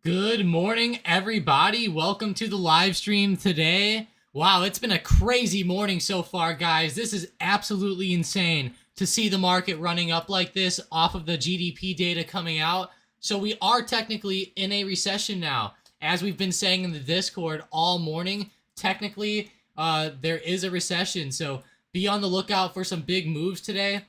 Good morning, everybody. Welcome to the live stream today. Wow, it's been a crazy morning so far, guys. This is absolutely insane to see the market running up like this off of the GDP data coming out. So we are technically in a recession now. As we've been saying in the Discord all morning, technically there is a recession. So be on the lookout for some big moves today.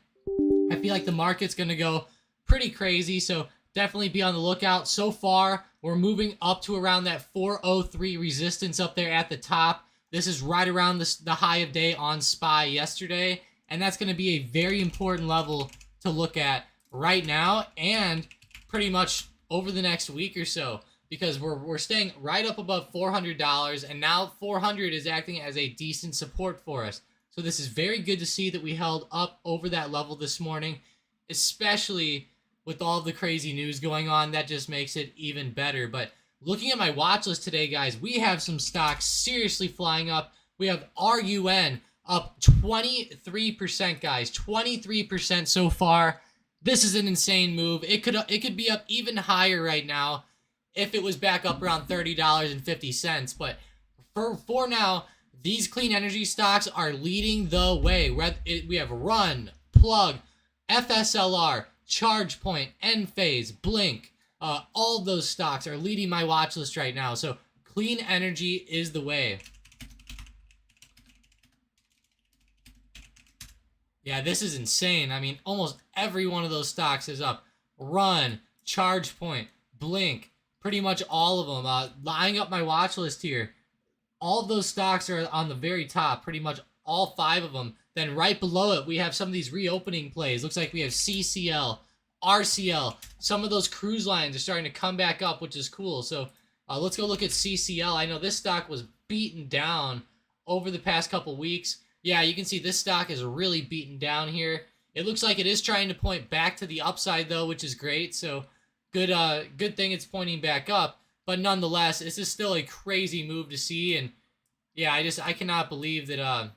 I feel like the market's going to go pretty crazy, so definitely be on the lookout. So far, we're moving up to around that 403 resistance up there at the top. This is right around the high of day on SPY yesterday, and that's going to be a very important level to look at right now and pretty much over the next week or so, because we're staying right up above $400, and now 400 is acting as a decent support for us. So this is very good to see that we held up over that level this morning, especially with all the crazy news going on. That just makes it even better. But looking at my watch list today, guys, we have some stocks seriously flying up. We have RUN up 23%, guys. 23% so far. This is an insane move. It could be up even higher right now if it was back up around $30.50. But for now, these clean energy stocks are leading the way. We have Run, Plug, FSLR, ChargePoint, Enphase, Blink. All those stocks are leading my watch list right now. So clean energy is the way. Yeah, this is insane. I mean, almost every one of those stocks is up. Run, ChargePoint, Blink, pretty much all of them. Lining up my watch list here. All of those stocks are on the very top, pretty much all 5 of them. Then right below it, we have some of these reopening plays. Looks like we have CCL, RCL. Some of those cruise lines are starting to come back up, which is cool. So let's go look at CCL. I know this stock was beaten down over the past couple weeks. Yeah, you can see this stock is really beaten down here. It looks like it is trying to point back to the upside, though, which is great. So good thing it's pointing back up. But nonetheless, this is still a crazy move to see. And yeah, I cannot believe that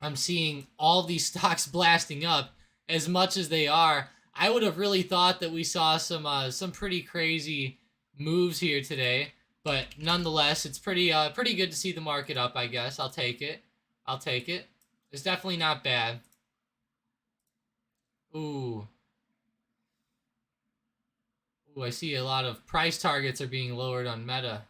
I'm seeing all these stocks blasting up as much as they are. I would have really thought that we saw some pretty crazy moves here today. But nonetheless, it's pretty good to see the market up, I guess. I'll take it. I'll take it. It's definitely not bad. Ooh. Ooh, I see a lot of price targets are being lowered on Meta.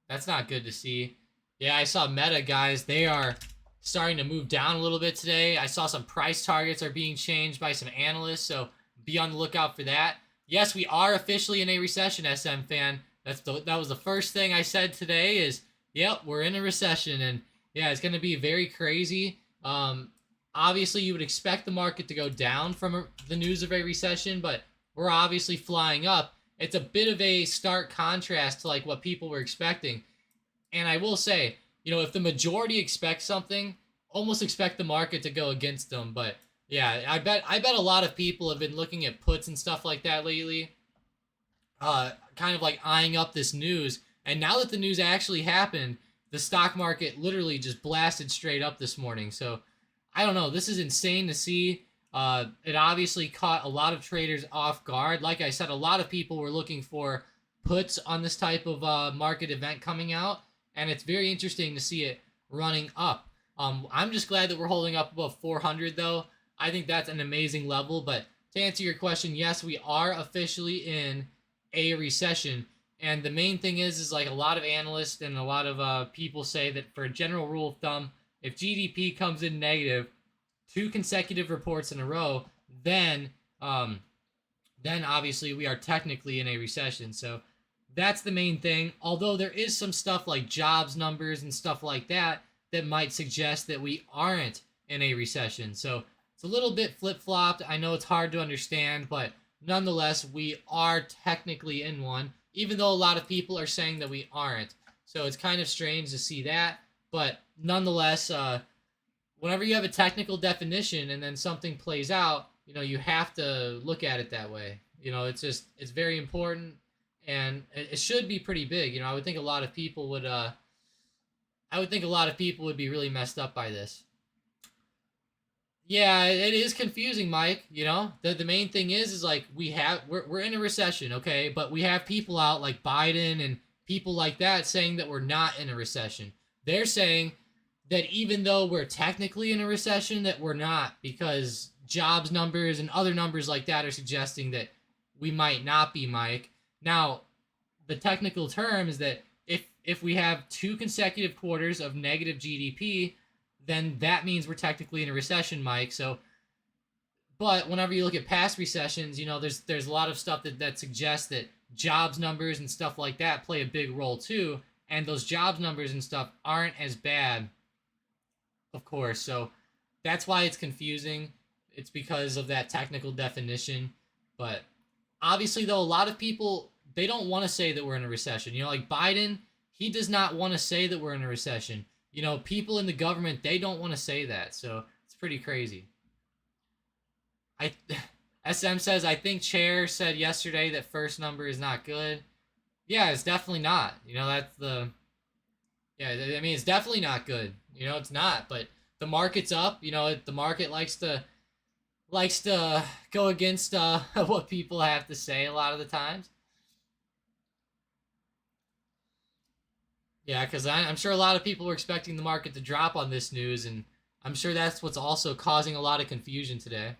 That's not good to see. Yeah, I saw Meta, guys. They are starting to move down a little bit today. I saw some price targets are being changed by some analysts, so be on the lookout for that. Yes, we are officially in a recession, SM fan. That was the first thing I said today is, yep, we're in a recession, and yeah, it's going to be very crazy. Obviously, you would expect the market to go down from the news of a recession, but we're obviously flying up. It's a bit of a stark contrast to like what people were expecting. And I will say, if the majority expects something, almost expect the market to go against them. But yeah, I bet a lot of people have been looking at puts and stuff like that lately, kind of like eyeing up this news. And now that the news actually happened, the stock market literally just blasted straight up this morning. So I don't know. This is insane to see. It obviously caught a lot of traders off guard. Like I said, a lot of people were looking for puts on this type of market event coming out, and it's very interesting to see it running up. I'm just glad that we're holding up above 400, though. I think that's an amazing level. But to answer your question, yes, we are officially in a recession. And the main thing is like a lot of analysts and a lot of people say that for a general rule of thumb, if GDP comes in negative 2 consecutive reports in a row, then obviously we are technically in a recession. So that's the main thing. Although there is some stuff like jobs numbers and stuff like that that might suggest that we aren't in a recession. So it's a little bit flip-flopped. I know it's hard to understand, but nonetheless, we are technically in one, even though a lot of people are saying that we aren't. So it's kind of strange to see that. But nonetheless, whenever you have a technical definition and then something plays out, you have to look at it that way. It's very important, and it should be pretty big. I would think a lot of people would be really messed up by this. Yeah, it is confusing, Mike. You know, the main thing is like we're in a recession, okay, but we have people out like Biden and people like that saying that we're not in a recession. They're saying that even though we're technically in a recession, that we're not, because jobs numbers and other numbers like that are suggesting that we might not be, Mike. Now, the technical term is that if we have two consecutive quarters of negative GDP, then that means we're technically in a recession, Mike. So, but whenever you look at past recessions, you know, there's a lot of stuff that suggests that jobs numbers and stuff like that play a big role too, and those jobs numbers and stuff aren't as bad, of course. So that's why it's confusing. It's because of that technical definition. But obviously, though, a lot of people, they don't want to say that we're in a recession. You know, like Biden, he does not want to say that we're in a recession. You know, people in the government, they don't want to say that. So it's pretty crazy. I SM says, I think Chair said yesterday that first number is not good. Yeah, it's definitely not. You know, that's the yeah, I mean, it's definitely not good. You know, it's not. But the market's up. You know, the market likes to go against what people have to say a lot of the times. Yeah, because I'm sure a lot of people were expecting the market to drop on this news, and I'm sure that's what's also causing a lot of confusion today.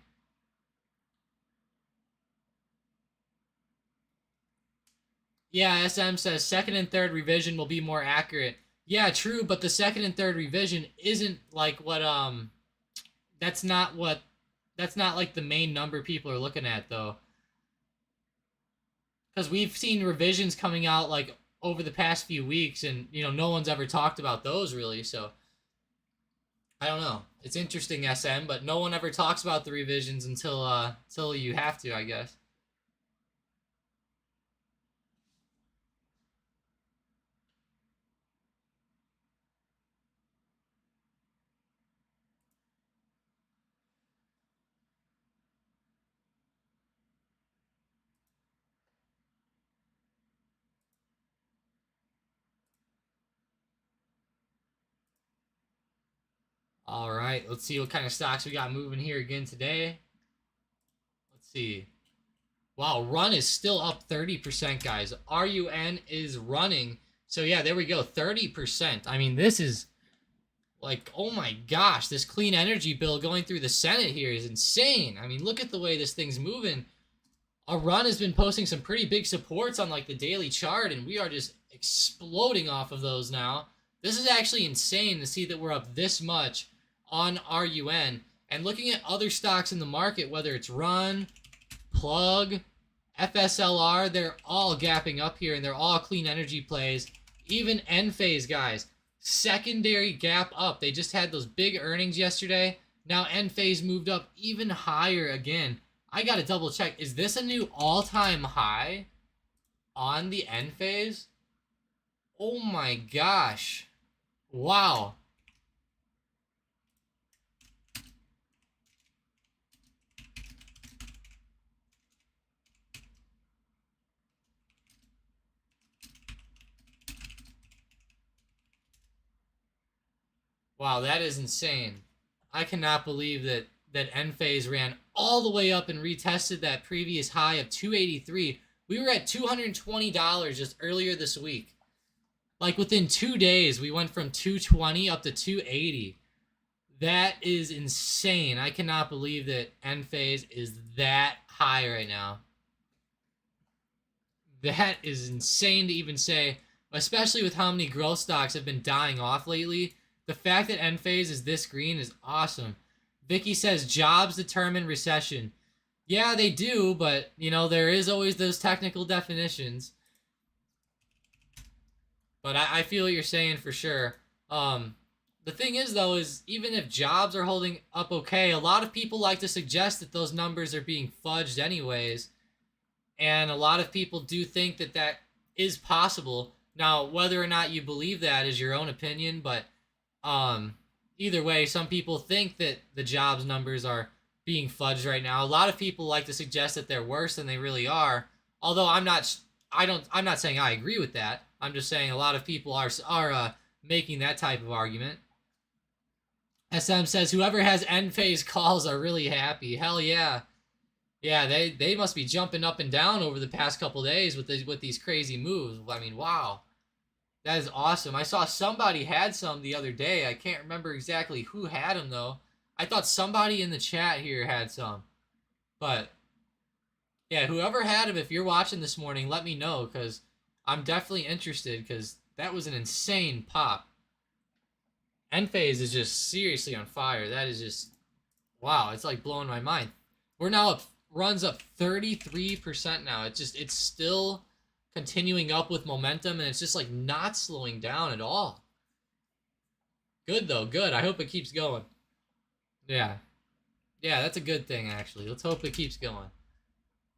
Yeah, SM says second and third revision will be more accurate. Yeah, true, but the second and third revision isn't like what that's not what that's not like the main number people are looking at though. Because we've seen revisions coming out like over the past few weeks, and you know no one's ever talked about those really. So I don't know. It's interesting, SM, but no one ever talks about the revisions until you have to, I guess. All right, let's see what kind of stocks we got moving here again today. Let's see. Wow, run is still up 30%, guys. RUN is running. So yeah, there we go, 30%. I mean, this is like, oh my gosh, this clean energy bill going through the Senate here is insane. I mean, look at the way this thing's moving. Our run has been posting some pretty big supports on like the daily chart, and we are just exploding off of those now. This is actually insane to see that we're up this much on RUN. And looking at other stocks in the market, whether it's Run, Plug, FSLR, they're all gapping up here, and they're all clean energy plays. Even Enphase, guys, secondary gap up. They just had those big earnings yesterday. Now Enphase moved up even higher again. I gotta double check. Is this a new all-time high on the Enphase? Oh my gosh. Wow. Wow, that is insane. I cannot believe that Enphase ran all the way up and retested that previous high of 283. We were at $220 just earlier this week. Like within 2 days, we went from 220 up to 280. That is insane. I cannot believe that Enphase is that high right now. That is insane to even say, especially with how many growth stocks have been dying off lately. The fact that Enphase is this green is awesome. Vicky says jobs determine recession. Yeah, they do, but you know there is always those technical definitions. But I feel what you're saying for sure. The thing is though, is even if jobs are holding up okay, a lot of people like to suggest that those numbers are being fudged anyways. And a lot of people do think that that is possible. Now, whether or not you believe that is your own opinion, but either way, some people think that the jobs numbers are being fudged right now. A lot of people like to suggest that they're worse than they really are. Although I'm not saying I agree with that. I'm just saying a lot of people are making that type of argument. SM says whoever has end phase calls are really happy. Hell yeah. Yeah, they must be jumping up and down over the past couple days with these crazy moves. I mean, wow. That is awesome. I saw somebody had some the other day. I can't remember exactly who had them though. I thought somebody in the chat here had some. But yeah, whoever had them, if you're watching this morning, let me know because I'm definitely interested because that was an insane pop. Enphase is just seriously on fire. That is just, wow, it's like blowing my mind. We're now up, runs up 33% now. It's still continuing up with momentum and it's just like not slowing down at all. Good though, good. I hope it keeps going. Yeah. Yeah, that's a good thing actually. Let's hope it keeps going.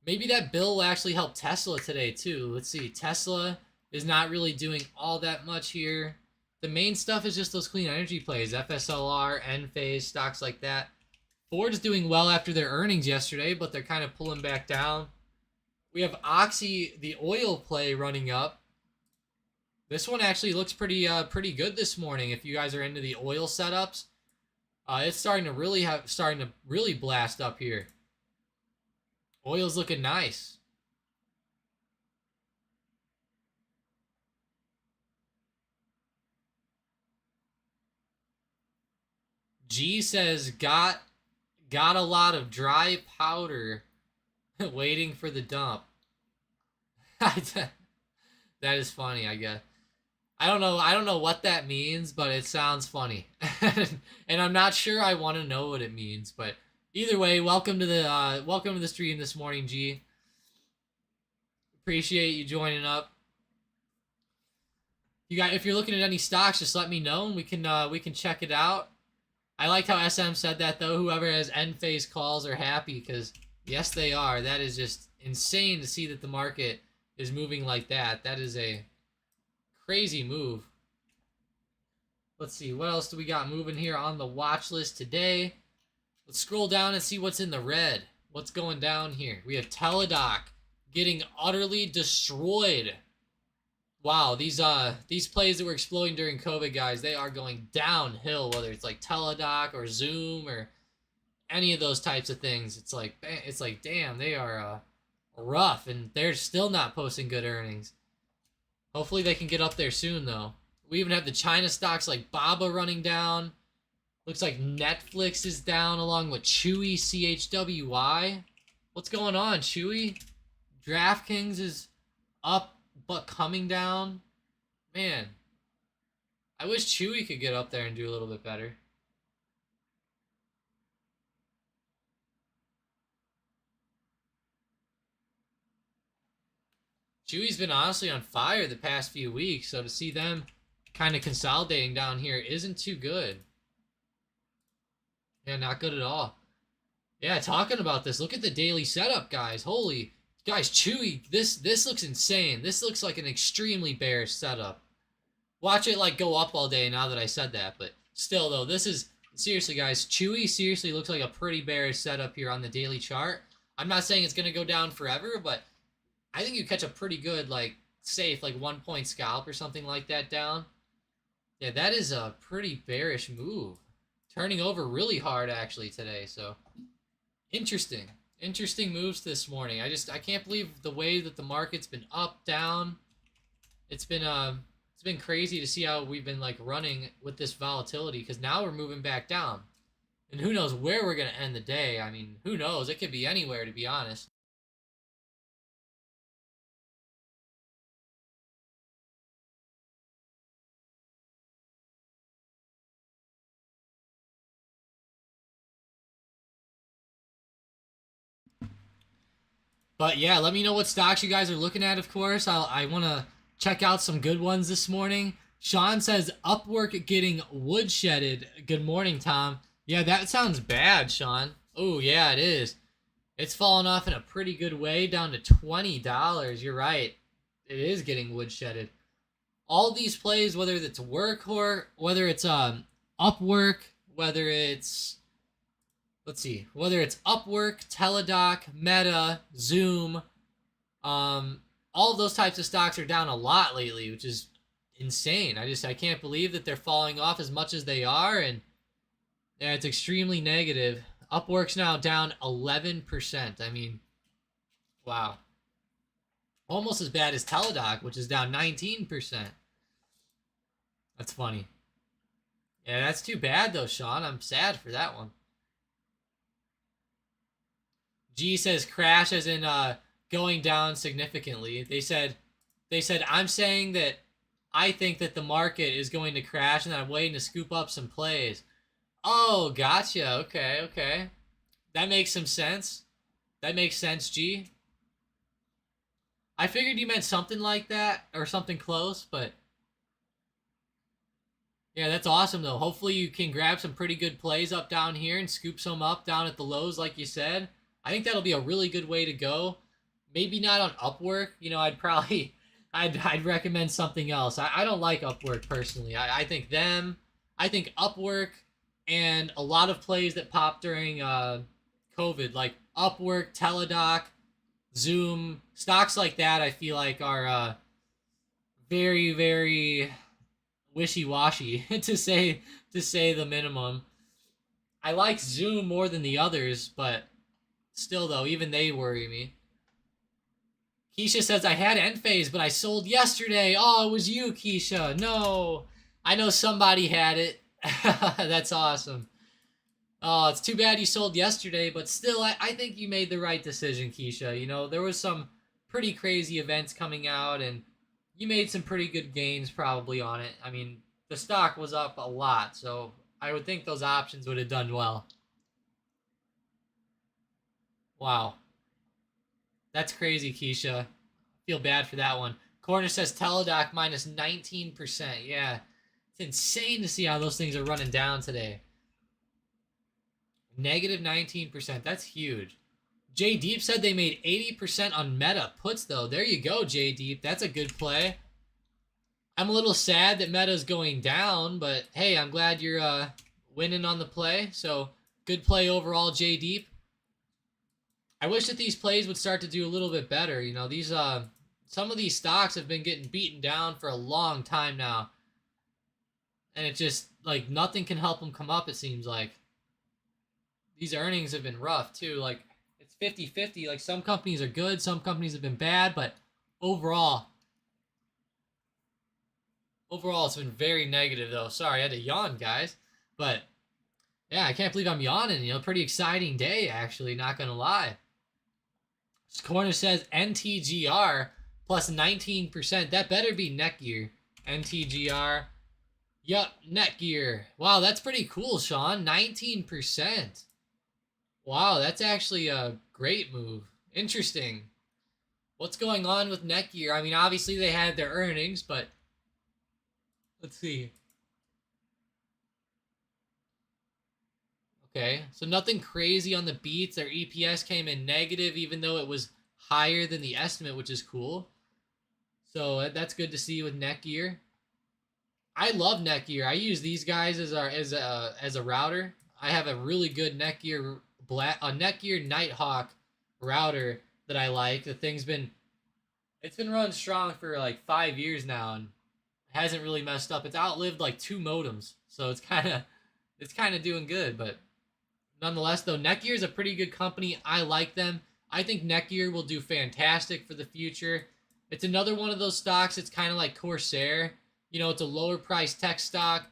Maybe that bill will actually help Tesla today too. Let's see. Tesla is not really doing all that much here. The main stuff is just those clean energy plays, FSLR, Enphase, stocks like that. Ford's doing well after their earnings yesterday, but they're kind of pulling back down. We have Oxy, the oil play, running up. This one actually looks pretty good this morning. If you guys are into the oil setups, it's starting to really blast up here. Oil's looking nice. G says got a lot of dry powder waiting for the dump. That is funny, I guess. I don't know what that means, but it sounds funny. And I'm not sure I want to know what it means, but either way, welcome to the stream this morning, G. Appreciate you joining up. If you're looking at any stocks, just let me know and we can check it out. I liked how SM said that though. Whoever has end phase calls are happy because yes, they are. That is just insane to see that the market is moving like that. That is a crazy move. Let's see, what else do we got moving here on the watch list today? Let's scroll down and see what's in the red. What's going down here? We have Teladoc getting utterly destroyed. Wow, these plays that were exploding during COVID, guys, they are going downhill, whether it's like Teladoc or Zoom or any of those types of things. It's like damn, they are rough and they're still not posting good earnings. Hopefully they can get up there soon though. We even have the China stocks like Baba running down. Looks like Netflix is down along with Chewy CHWY. What's going on, Chewy? DraftKings is up but coming down. Man, I wish Chewy could get up there and do a little bit better. Chewy's been honestly on fire the past few weeks, so to see them kind of consolidating down here isn't too good. Yeah, not good at all. Yeah, talking about this, look at the daily setup, guys. Holy, guys, Chewy, this looks insane. This looks like an extremely bearish setup. Watch it like go up all day now that I said that, but still though, this is seriously, guys, Chewy seriously looks like a pretty bearish setup here on the daily chart. I'm not saying it's gonna go down forever, but I think you catch a pretty good, like, safe, like 1 point scalp or something like that down. Yeah, that is a pretty bearish move. Turning over really hard actually today, so interesting. Interesting moves this morning. I can't believe the way that the market's been up, down. It's been crazy to see how we've been like running with this volatility because now we're moving back down. And who knows where we're gonna end the day. I mean, who knows? It could be anywhere, to be honest. But yeah, let me know what stocks you guys are looking at, of course. I want to check out some good ones this morning. Sean says, Upwork getting woodshedded. Good morning, Tom. Yeah, that sounds bad, Sean. Oh, yeah, it is. It's fallen off in a pretty good way, down to $20. You're right. It is getting woodshedded. All these plays, whether it's Workhorse, whether it's Upwork, whether it's whether it's Upwork, Teladoc, Meta, Zoom, all of those types of stocks are down a lot lately, which is insane. I can't believe that they're falling off as much as they are, and Yeah, it's extremely negative. Upwork's now down 11%. I mean, wow. Almost as bad as Teladoc, which is down 19%. That's funny. Yeah, that's too bad though, Sean. I'm sad for that one. G says crash as in going down significantly. They said I'm saying that I think that the market is going to crash and I'm waiting to scoop up some plays. Oh, gotcha. Okay, okay. That makes some sense. That makes sense, G. I figured you meant something like that or something close, but yeah, that's awesome though. Hopefully you can grab some pretty good plays up down here and scoop some up down at the lows like you said. I think that'll be a really good way to go. Maybe not on Upwork. You know, I'd probably I'd recommend something else. I don't like Upwork personally. I think them, I think Upwork and a lot of plays that popped during COVID, like Upwork, Teladoc, Zoom, stocks like that I feel like are very, very wishy-washy to say the minimum. I like Zoom more than the others, but still though, even they worry me. Keisha says I had end phase, but I sold yesterday. Oh, it was you, Keisha. No, I know somebody had it. That's awesome. Oh, it's too bad you sold yesterday, but still, I think you made the right decision, Keisha. You know, there was some pretty crazy events coming out, and you made some pretty good gains probably on it. I mean, the stock was up a lot, so I would think those options would have done well. Wow. That's crazy, Keisha. Feel bad for that one. Corner says Teladoc minus 19%. Yeah. It's insane to see how those things are running down today. Negative 19%. That's huge. J Deep said they made 80% on Meta puts, though. There you go, J Deep. That's a good play. I'm a little sad that Meta's going down, but hey, I'm glad you're winning on the play. So good play overall, J Deep. I wish that these plays would start to do a little bit better. You know, these some of these stocks have been getting beaten down for a long time now. And it just like nothing can help them come up, it seems like. These earnings have been rough too. Like it's 50-50. Like some companies are good, some companies have been bad, but overall it's been very negative though. Sorry, I had to yawn, guys. But yeah, I can't believe I'm yawning. You know, pretty exciting day actually, not gonna lie. Corner says NTGR plus 19%. That better be Netgear. NTGR. Yup, Netgear. Wow, that's pretty cool, Sean. 19%. Wow, that's actually a great move. Interesting. What's going on with Netgear? I mean, obviously they had their earnings, but let's see. Okay, so nothing crazy on the beats. Their EPS came in negative, even though it was higher than the estimate, which is cool. So that's good to see with Netgear. I love Netgear. I use these guys as a router. I have a really good Netgear Netgear Nighthawk router that I like. It's been running strong for like 5 years now and hasn't really messed up. It's outlived like 2 modems, so it's kind of doing good, but nonetheless, though, Netgear is a pretty good company. I like them. I think Netgear will do fantastic for the future. It's another one of those stocks. It's kind of like Corsair. You know, it's a lower price tech stock.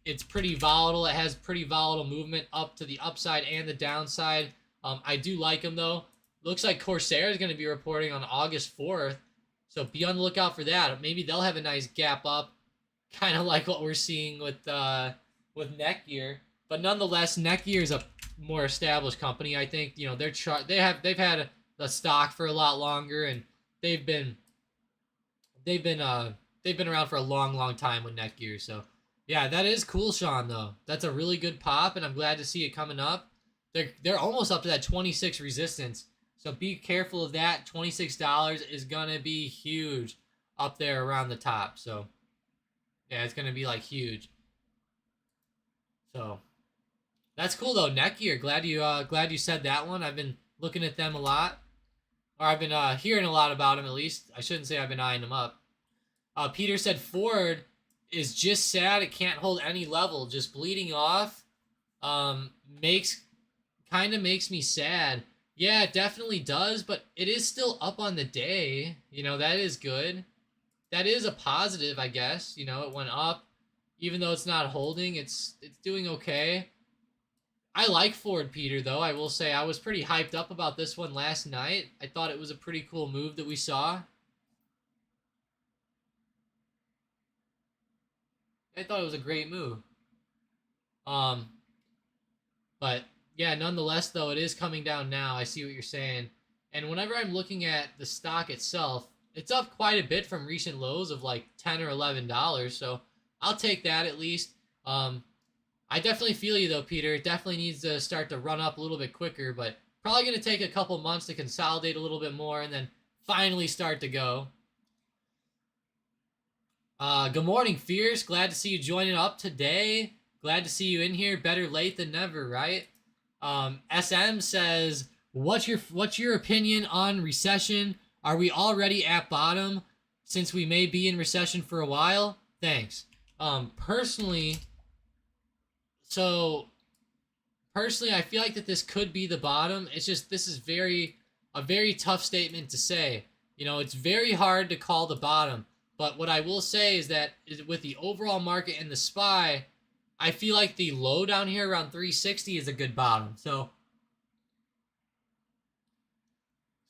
It's pretty volatile. It has pretty volatile movement up to the upside and the downside. I do like them, though. Looks like Corsair is going to be reporting on August 4th. So be on the lookout for that. Maybe they'll have a nice gap up. Kind of like what we're seeing with Netgear. But nonetheless, Netgear is a more established company. I think you know they've had the stock for a lot longer, and they've been around for a long time with Netgear. So yeah, that is cool, Sean. Though that's a really good pop, and I'm glad to see it coming up. They're almost up to that 26 resistance. So be careful of that. $26 is gonna be huge up there around the top. So yeah, it's gonna be like huge. So that's cool though. Netgear, glad you said that one. I've been looking at them a lot, or I've been hearing a lot about them at least. I shouldn't say I've been eyeing them up. Peter said Ford is just sad it can't hold any level, just bleeding off. um, makes kind of makes me sad. Yeah, it definitely does, but it is still up on the day. You know, that is good. That is a positive, I guess. You know, it went up, even though it's not holding. It's doing okay. I like Ford Peter though. I will say I was pretty hyped up about this one last night. I thought it was a pretty cool move that we saw. I thought it was a great move. Um, but yeah, nonetheless though, it is coming down now. I see what you're saying. And whenever I'm looking at the stock itself, it's up quite a bit from recent lows of like $10 or $11. So I'll take that at least. Um, I definitely feel you though, Peter. It definitely needs to start to run up a little bit quicker, but probably going to take a couple months to consolidate a little bit more and then finally start to go. Good morning, Fierce. Glad to see you joining up today. Glad to see you in here. Better late than never, right? SM says, "What's your opinion on recession? Are we already at bottom? Since we may be in recession for a while." Thanks. Personally, so personally, I feel like that this could be the bottom. It's just this is a very tough statement to say. You know, it's very hard to call the bottom. But what I will say is that with the overall market and the SPY, I feel like the low down here around 360 is a good bottom. So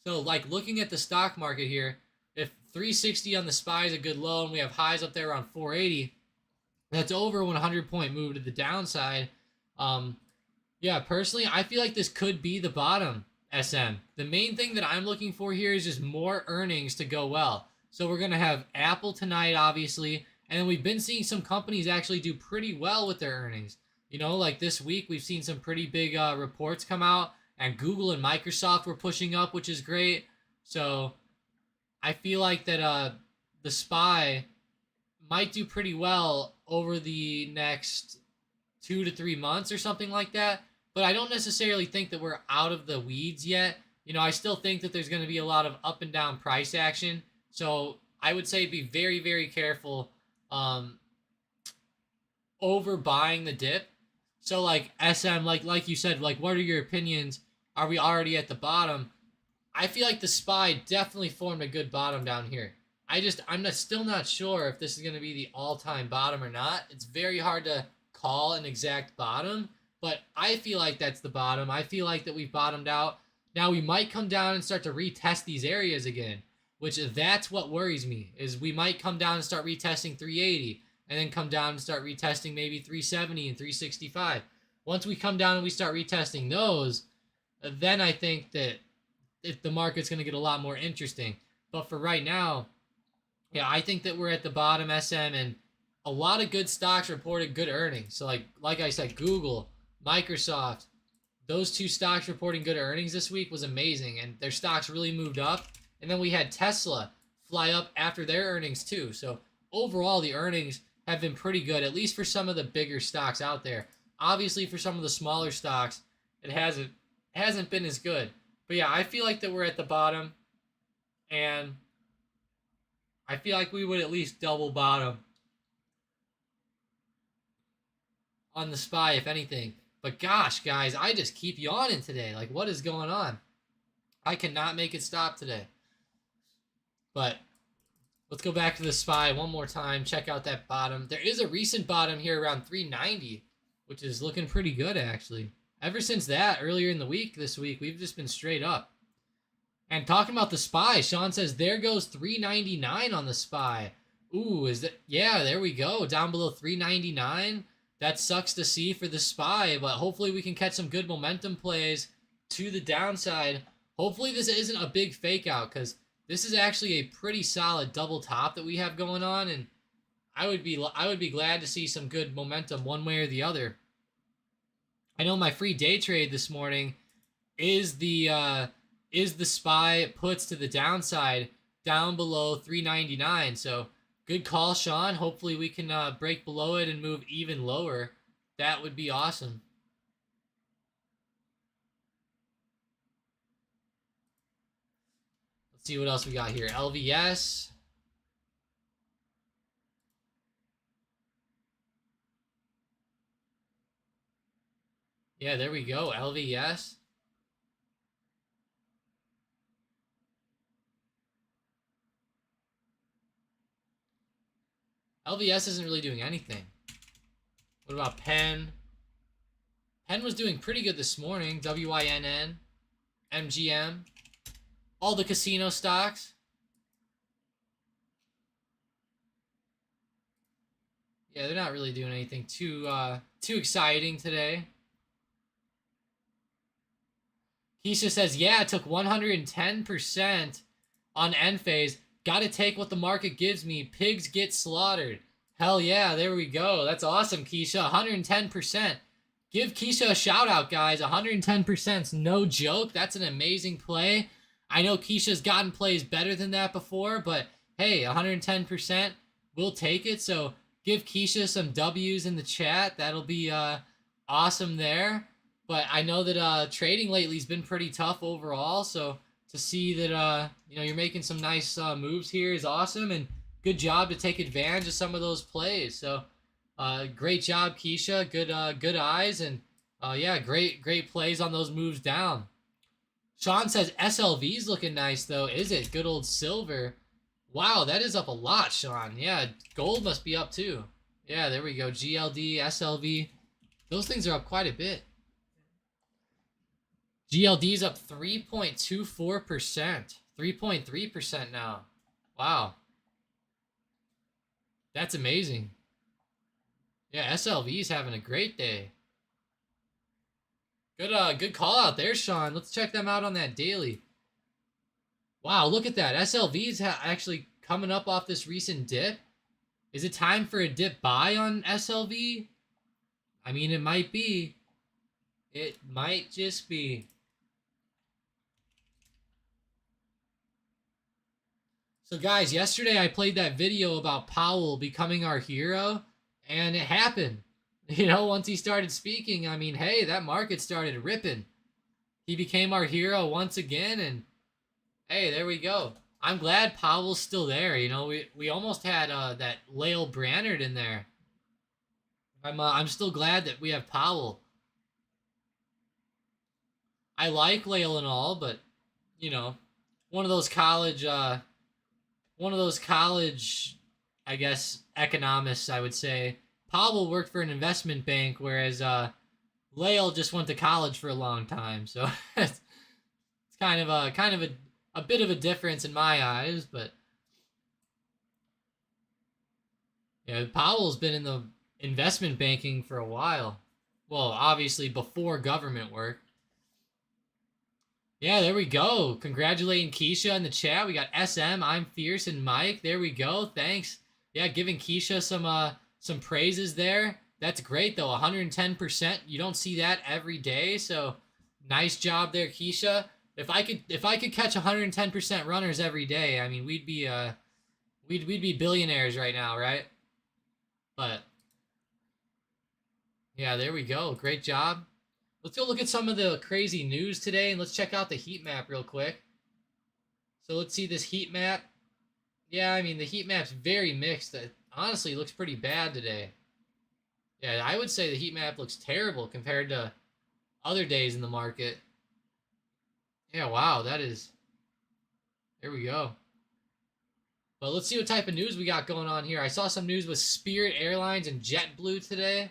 like looking at the stock market here, if 360 on the SPY is a good low and we have highs up there around 480, that's over a 100-point move to the downside. Yeah, personally, I feel like this could be the bottom, SM. The main thing that I'm looking for here is just more earnings to go well. So we're going to have Apple tonight, obviously, and then we've been seeing some companies actually do pretty well with their earnings. You know, like this week, we've seen some pretty big reports come out, and Google and Microsoft were pushing up, which is great. So I feel like that the SPY might do pretty well over the next 2 to 3 months or something like that. But I don't necessarily think that we're out of the weeds yet. You know, I still think that there's going to be a lot of up and down price action. So I would say be very, very careful over buying the dip. So like SM, like you said, like what are your opinions? Are we already at the bottom? I feel like the SPY definitely formed a good bottom down here. Still not sure if this is going to be the all-time bottom or not. It's very hard to call an exact bottom, but I feel like that's the bottom. I feel like that we've bottomed out. Now we might come down and start to retest these areas again, which that's what worries me, is we might come down and start retesting 380 and then come down and start retesting maybe 370 and 365. Once we come down and we start retesting those, then I think that the market's going to get a lot more interesting. But for right now, yeah, I think that we're at the bottom, SM, and a lot of good stocks reported good earnings. So like I said, Google, Microsoft, those two stocks reporting good earnings this week was amazing, and their stocks really moved up. And then we had Tesla fly up after their earnings too. So overall, the earnings have been pretty good, at least for some of the bigger stocks out there. Obviously, for some of the smaller stocks, it hasn't been as good. But yeah, I feel like that we're at the bottom, and I feel like we would at least double bottom on the SPY, if anything. But gosh, guys, I just keep yawning today. Like, what is going on? I cannot make it stop today. But let's go back to the SPY one more time. Check out that bottom. There is a recent bottom here around 390, which is looking pretty good, actually. Ever since that, earlier in the week, this week, we've just been straight up. And talking about the SPY, Sean says, there goes 399 on the SPY. Ooh, is that... Yeah, there we go. Down below 399. That sucks to see for the SPY, but hopefully we can catch some good momentum plays to the downside. Hopefully this isn't a big fake out, because this is actually a pretty solid double top that we have going on, and I would be glad to see some good momentum one way or the other. I know my free day trade this morning is the SPY puts to the downside down below 399. So good call, Sean. Hopefully we can break below it and move even lower. That would be awesome. Let's see what else we got here. LVS. Yeah, there we go. LVS. LVS isn't really doing anything. What about Penn? Penn was doing pretty good this morning. WINN, MGM, all the casino stocks. Yeah, they're not really doing anything too exciting today. Keisha says, yeah, it took 110% on end phase. Gotta take what the market gives me. Pigs get slaughtered. Hell yeah, there we go. That's awesome, Keisha. 110%. Give Keisha a shout out, guys. 110%'s no joke. That's an amazing play. I know Keisha's gotten plays better than that before, but hey, 110%, we'll take it. So give Keisha some W's in the chat. That'll be awesome there. But I know that trading lately has been pretty tough overall. So to see that you're making some nice moves here is awesome, and good job to take advantage of some of those plays. So great job, Keisha. Good eyes, and yeah, great plays on those moves down. Sean says SLV's looking nice though. Is it? Good old silver. Wow, that is up a lot, Sean. Yeah, gold must be up too. Yeah, there we go. GLD, SLV. Those things are up quite a bit. GLD's up 3.24%. 3.3% now. Wow. That's amazing. Yeah, SLV's having a great day. Good call out there, Sean. Let's check them out on that daily. Wow, look at that. SLV's actually coming up off this recent dip. Is it time for a dip buy on SLV? I mean, it might be. It might just be. So guys, yesterday I played that video about Powell becoming our hero, and it happened. You know, once he started speaking, I mean, hey, that market started ripping. He became our hero once again, and hey, there we go. I'm glad Powell's still there. You know, we almost had that Lael Brannard in there. I'm still glad that we have Powell. I like Lael and all, but you know, one of those college, I guess, economists, I would say. Powell worked for an investment bank, whereas Lael just went to college for a long time. So it's kind of a bit of a difference in my eyes, but yeah, Powell's been in the investment banking for a while. Well, obviously before government work. Yeah, there we go. Congratulating Keisha in the chat. We got SM, I'm Fierce, and Mike. There we go. Thanks. Yeah, giving Keisha some praises there. That's great though. 110%. You don't see that every day. So nice job there, Keisha. If I could catch 110% runners every day, I mean, we'd be billionaires right now, right? But yeah, there we go. Great job. Let's go look at some of the crazy news today, and let's check out the heat map real quick. So let's see this heat map. Yeah, I mean, the heat map's very mixed. It honestly looks pretty bad today. Yeah, I would say the heat map looks terrible compared to other days in the market. Yeah, wow, that is... There we go. But let's see what type of news we got going on here. I saw some news with Spirit Airlines and JetBlue today.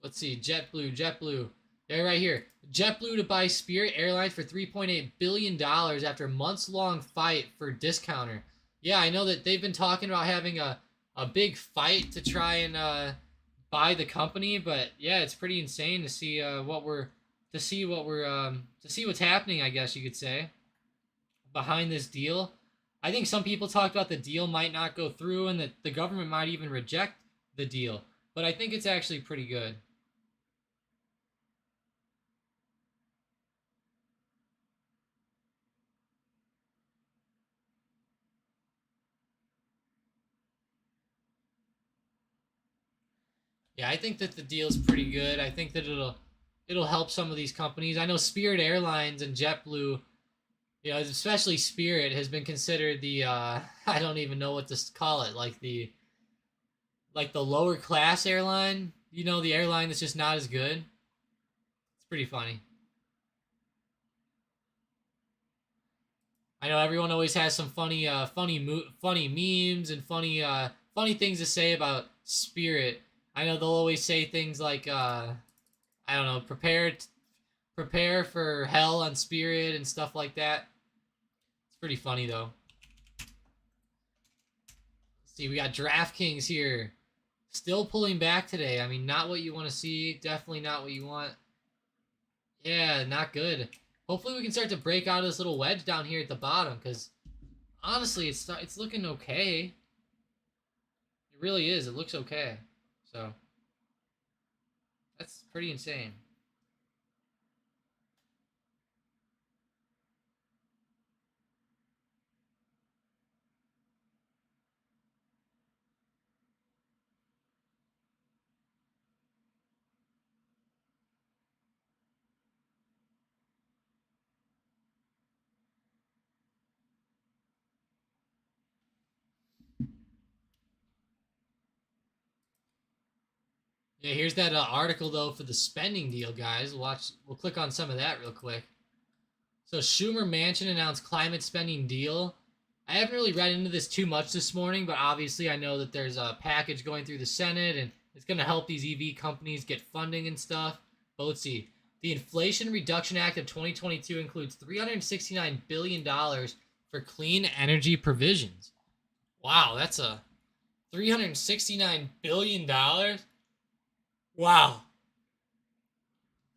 Let's see, JetBlue. They're right here. JetBlue to buy Spirit Airlines for $3.8 billion after months-long fight for discounter. Yeah, I know that they've been talking about having a big fight to try and buy the company, but yeah, it's pretty insane to see what's happening, I guess you could say, behind this deal. I think some people talked about the deal might not go through and that the government might even reject the deal, but I think it's actually pretty good. Yeah, I think that the deal's pretty good. I think that it'll help some of these companies. I know Spirit Airlines and JetBlue, you know, especially Spirit has been considered the I don't even know what to call it, like the lower class airline. the airline that's just not as good. It's pretty funny. I know everyone always has some funny memes and funny things to say about Spirit. I know they'll always say things like, I don't know, prepare for hell on Spirit and stuff like that. It's pretty funny though. Let's see, we got DraftKings here, still pulling back today. I mean, not what you want to see. Definitely not what you want. Yeah, not good. Hopefully we can start to break out of this little wedge down here at the bottom, because honestly, it's looking okay. It really is. It looks okay. So that's pretty insane. Yeah, here's that article though for the spending deal, guys. We'll click on some of that real quick. So Schumer Mansion announced climate spending deal. I haven't really read into this too much this morning, but obviously I know that there's a package going through the Senate and it's going to help these EV companies get funding and stuff. But let's see. The Inflation Reduction Act of 2022 includes $369 billion for clean energy provisions. Wow, that's a $369 billion? Wow.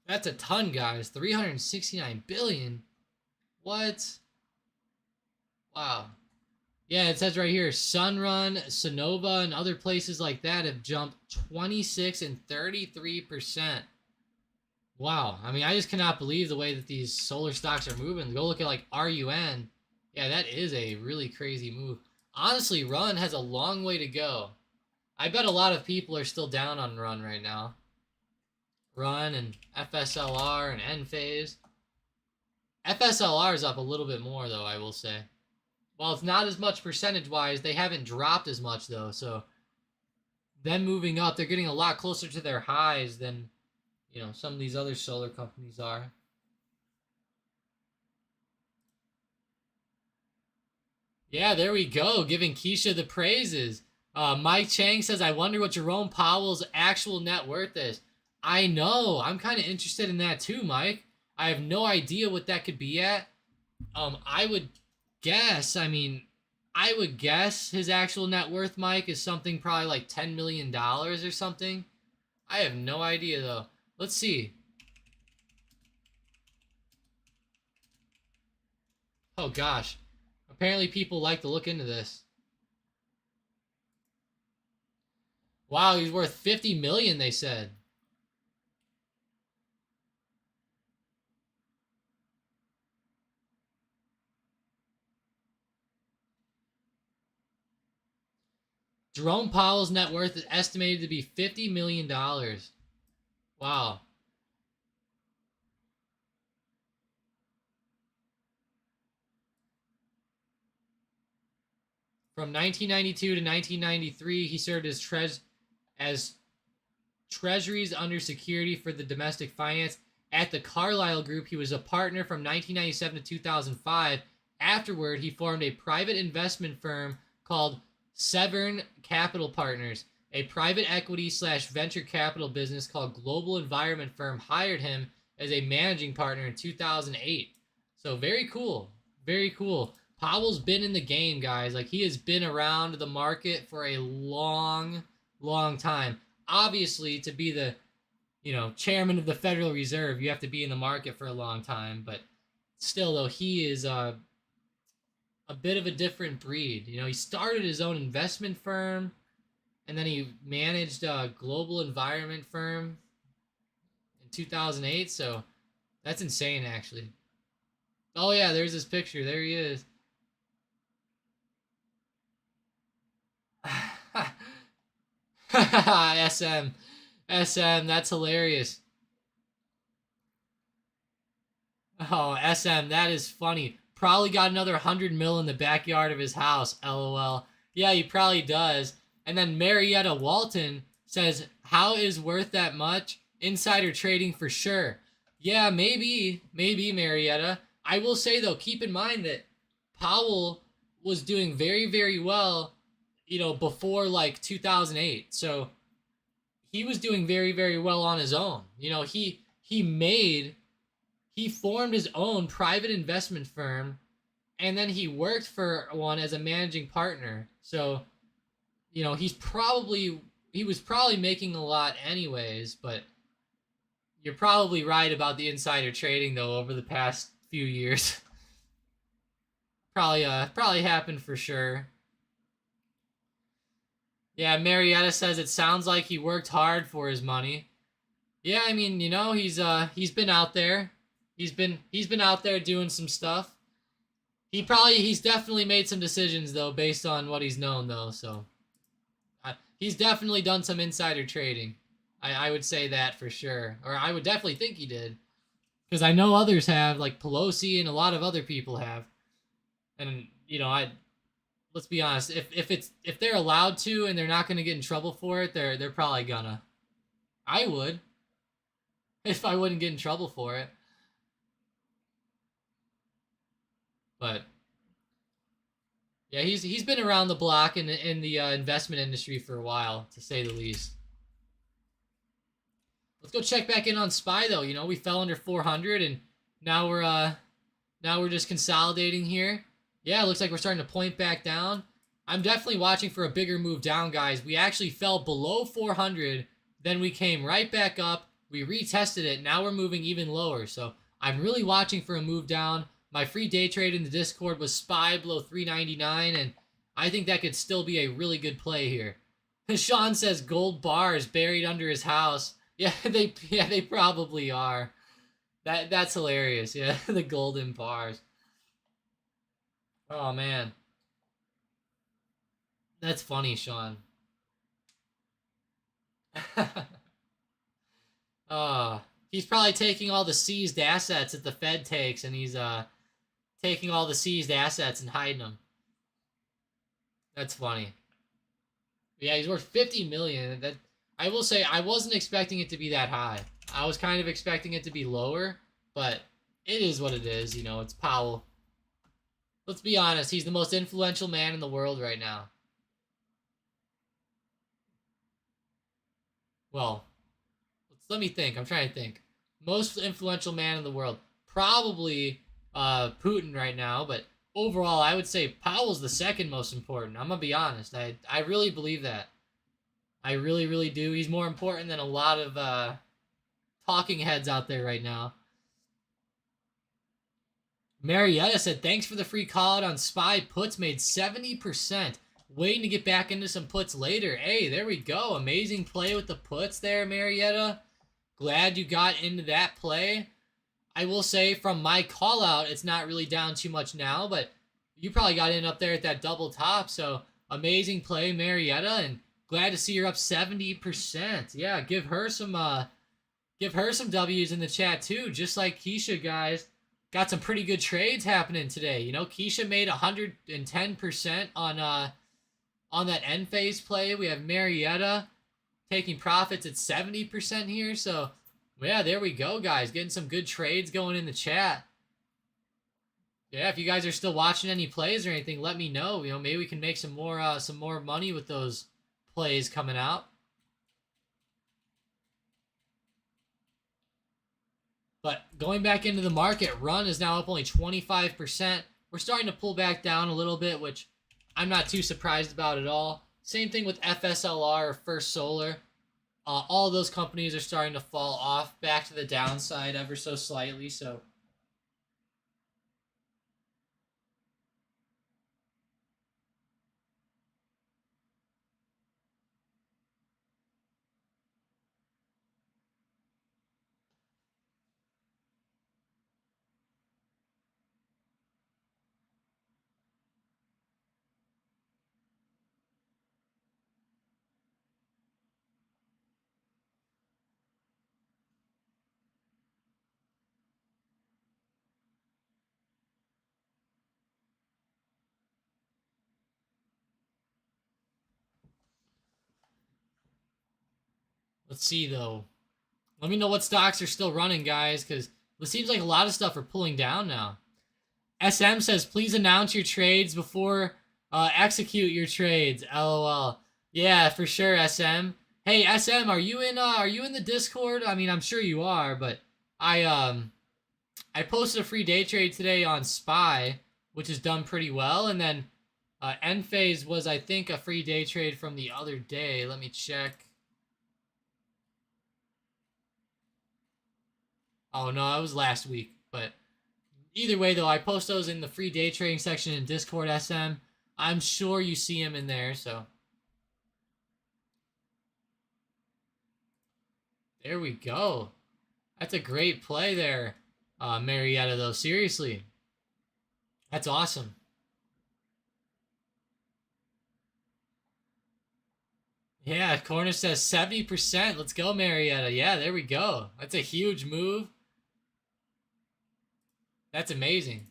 That's a ton, guys. 369 billion. What? Wow. Yeah, it says right here, Sunrun, Sonova, and other places like that have jumped 26 and 33%. Wow. I mean, I just cannot believe the way that these solar stocks are moving. Go look at like RUN. Yeah, that is a really crazy move. Honestly, Run has a long way to go. I bet a lot of people are still down on Run right now. Run and FSLR and Enphase. FSLR is up a little bit more, though, I will say. While it's not as much percentage-wise, they haven't dropped as much, though. So, them moving up, they're getting a lot closer to their highs than, some of these other solar companies are. Yeah, there we go, giving Keisha the praises. Mike Chang says, I wonder what Jerome Powell's actual net worth is. I know. I'm kind of interested in that too, Mike. I have no idea what that could be at. I would guess his actual net worth, Mike, is something probably like $10 million or something. I have no idea, though. Let's see. Oh, gosh. Apparently people like to look into this. Wow, he's worth 50 million, they said. Jerome Powell's net worth is estimated to be $50 million. Wow. From 1992 to 1993, he served as Treasuries under Security for the Domestic Finance. At the Carlyle Group, he was a partner from 1997 to 2005. Afterward, he formed a private investment firm called Severn Capital Partners. A private equity/venture capital business called Global Environment Firm hired him as a managing partner in 2008. So very cool. Very cool. Powell's been in the game, guys. Like, he has been around the market for a long, long time. Obviously, to be the, chairman of the Federal Reserve, you have to be in the market for a long time. But still, though, he is a bit of a different breed. He started his own investment firm, and then he managed a global environment firm in 2008. So that's insane, actually. Oh, yeah, there's his picture. There he is. SM. That's hilarious. Oh, SM, that is funny. Probably got another 100 mil in the backyard of his house, LOL. Yeah, he probably does. And then Marietta Walton says, How is worth that much? Insider trading for sure. Yeah, maybe Marietta. I will say though, keep in mind that Powell was doing very, very well, before like 2008. So he was doing very, very well on his own. He formed his own private investment firm, and then he worked for one as a managing partner. So he was probably making a lot anyways, but you're probably right about the insider trading though over the past few years. Probably happened for sure. Yeah, Marietta says it sounds like he worked hard for his money. Yeah, I mean, he's been out there. He's been out there doing some stuff. He's definitely made some decisions though based on what he's known though, so he's definitely done some insider trading. I would say that for sure. Or I would definitely think he did. Because I know others have, like Pelosi and a lot of other people have. And, I let's be honest, if they're allowed to and they're not gonna get in trouble for it, they're probably gonna. I would. If I wouldn't get in trouble for it. But yeah, he's been around the block in the investment industry for a while, to say the least. Let's go check back in on SPY though. We fell under 400 and now we're just consolidating here. Yeah, it looks like we're starting to point back down. I'm definitely watching for a bigger move down, guys. We actually fell below 400, then we came right back up. We retested it. Now we're moving even lower. So I'm really watching for a move down. My free day trade in the Discord was SPY below 399, and I think that could still be a really good play here. Sean says gold bars buried under his house. Yeah, they probably are. That's hilarious. Yeah, the golden bars. Oh man, that's funny, Sean. Oh, he's probably taking all the seized assets that the Fed takes, and he's taking all the seized assets and hiding them. That's funny. Yeah, he's worth 50 million. That I will say I wasn't expecting it to be that high. I was kind of expecting it to be lower, but it is what it is. It's Powell. Let's be honest, he's the most influential man in the world right now. Well, let me think. I'm trying to think. Most influential man in the world. Probably Putin right now, but overall, I would say Powell's the second most important. I'm going to be honest. I really believe that. I really, really do. He's more important than a lot of talking heads out there right now. Marietta said, thanks for the free call out on SPY. Puts made 70%. Waiting to get back into some puts later. Hey, there we go. Amazing play with the puts there, Marietta. Glad you got into that play. I will say from my call out, it's not really down too much now, but you probably got in up there at that double top. So amazing play, Marietta, and glad to see you're up 70%. Yeah, give her some W's in the chat too, just like Keisha, guys. Got some pretty good trades happening today. Keisha made 110% on that end phase play. We have Marietta taking profits at 70% here. So, yeah, there we go, guys. Getting some good trades going in the chat. Yeah, if you guys are still watching any plays or anything, let me know. Maybe we can make some more money with those plays coming out. But going back into the market, run is now up only 25%. We're starting to pull back down a little bit, which I'm not too surprised about at all. Same thing with FSLR or First Solar. All those companies are starting to fall off back to the downside ever so slightly. So Let's see though. Let me know what stocks are still running, guys, because it seems like a lot of stuff are pulling down now. SM says, please announce your trades before execute your trades. LOL. Yeah, for sure, SM. Hey, SM, are you in the Discord? I mean, I'm sure you are, but I posted a free day trade today on SPY, which has done pretty well, and then Enphase was, I think, a free day trade from the other day. Let me check. Oh no, that was last week, but either way, though, I post those in the free day trading section in Discord, SM. I'm sure you see them in there, so. There we go. That's a great play there, Marietta, though. Seriously. That's awesome. Yeah, Corner says 70%. Let's go, Marietta. Yeah, there we go. That's a huge move. That's amazing.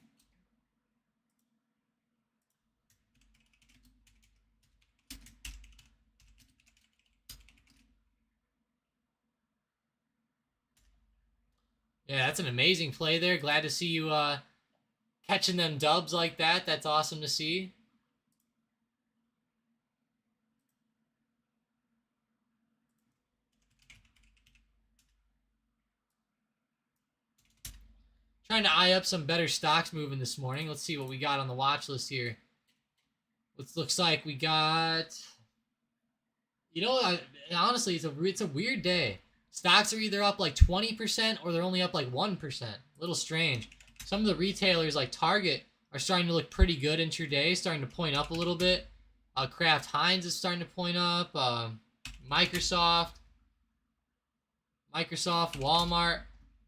Yeah, that's an amazing play there. Glad to see you catching them dubs like that. That's awesome to see. Trying to eye up some better stocks moving this morning. Let's see what we got on the watch list here. What looks like we got... You know, honestly, it's a weird day. Stocks are either up like 20% or they're only up like 1%. A little strange. Some of the retailers like Target are starting to look pretty good intraday, starting to point up a little bit. Kraft Heinz is starting to point up. Microsoft, Walmart.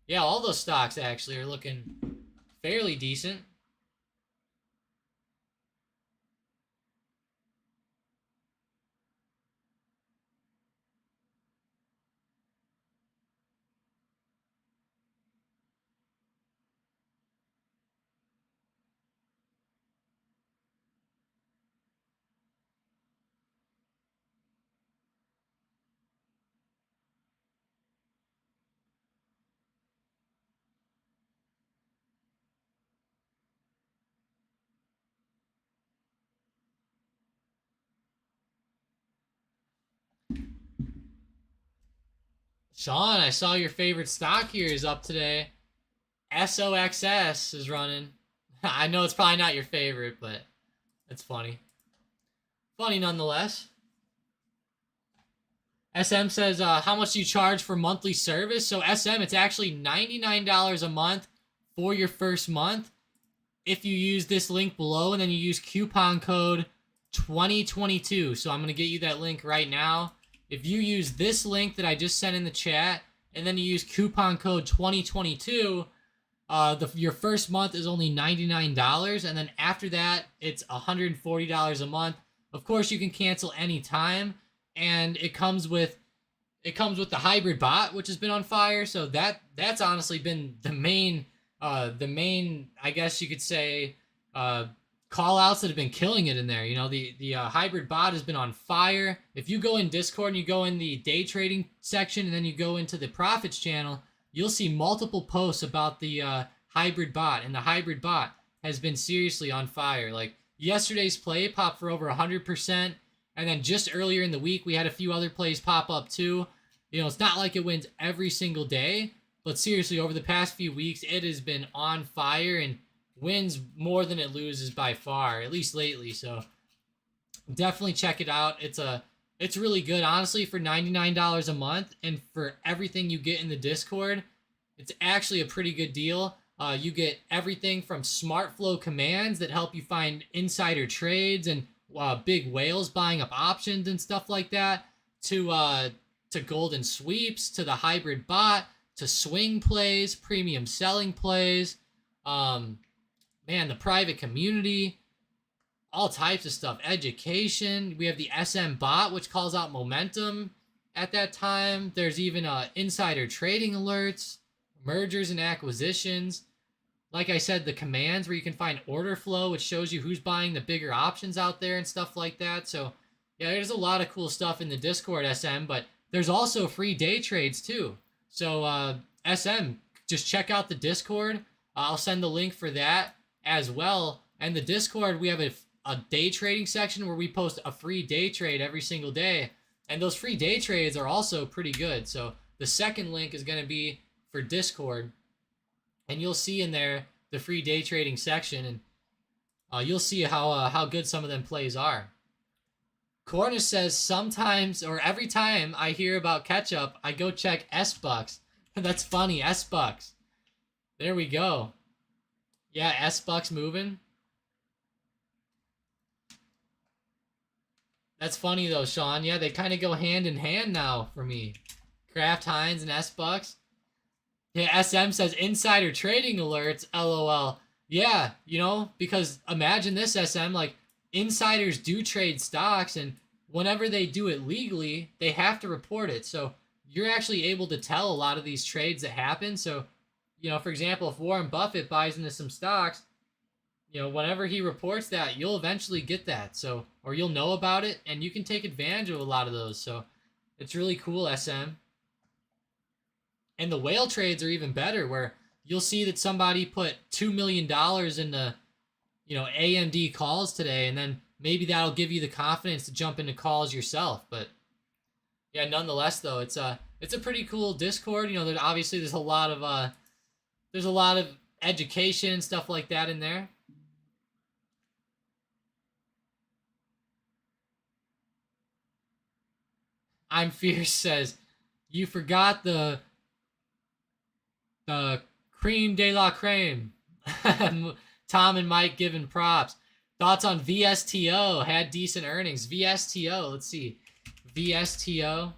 Yeah, all those stocks actually are looking fairly decent. Sean, I saw your favorite stock here is up today. SOXS is running. I know it's probably not your favorite, but it's funny. Funny nonetheless. SM says, how much do you charge for monthly service? So SM, it's actually $99 a month for your first month. If you use this link below and then you use coupon code 2022. So I'm going to get you that link right now. If you use this link that I just sent in the chat and then you use coupon code 2022, your first month is only $99, and then after that it's $140 a month. Of course, you can cancel anytime, and it comes with the hybrid bot, which has been on fire. So that's honestly been the main I guess you could say call outs that have been killing it in there. You know, the hybrid bot has been on fire. If you go in Discord and you go in the day trading section and then you go into the profits channel, you'll see multiple posts about the hybrid bot, and the hybrid bot has been seriously on fire. Like yesterday's play popped for over 100%, and then just earlier in the week we had a few other plays pop up too. You know, it's not like it wins every single day, but seriously, over the past few weeks, it has been on fire and wins more than it loses by far, at least lately. So definitely check it out. It's really good, honestly, for $99 a month, and for everything you get in the Discord, it's actually a pretty good deal. You get everything from smart flow commands that help you find insider trades and big whales buying up options and stuff like that, to golden sweeps, to the hybrid bot, to swing plays, premium selling plays, man, the private community, all types of stuff. Education. We have the SM bot, which calls out momentum at that time. There's even insider trading alerts, mergers and acquisitions. Like I said, the commands where you can find order flow, which shows you who's buying the bigger options out there and stuff like that. So yeah, there's a lot of cool stuff in the Discord, SM, but there's also free day trades too. So SM, just check out the Discord. I'll send the link for that as well. And the Discord, we have a day trading section where we post a free day trade every single day. And those free day trades are also pretty good. So the second link is going to be for Discord. And you'll see in there the free day trading section. And you'll see how good some of them plays are. Cornish says, sometimes or every time I hear about ketchup, I go check S-Bucks. That's funny, S-Bucks. There we go. Yeah, S-Bucks moving. That's funny though, Sean. Yeah, they kind of go hand in hand now for me. Kraft Heinz and S-Bucks. Yeah, SM says insider trading alerts, LOL. Yeah, you know, because imagine this, SM, like insiders do trade stocks, and whenever they do it legally, they have to report it. So you're actually able to tell a lot of these trades that happen. So, you know, for example, if Warren Buffett buys into some stocks, you know, whenever he reports that, you'll eventually get that. So, or you'll know about it, and you can take advantage of a lot of those. So it's really cool, SM. And the whale trades are even better, where you'll see that somebody put $2 million into, you know, AMD calls today, and then maybe that'll give you the confidence to jump into calls yourself. But yeah, nonetheless though, it's a pretty cool Discord. You know, there's a lot of education and stuff like that in there. I'm Fierce says, you forgot the cream de la creme. Tom and Mike giving props. Thoughts on VSTO? Had decent earnings. VSTO, let's see. VSTO.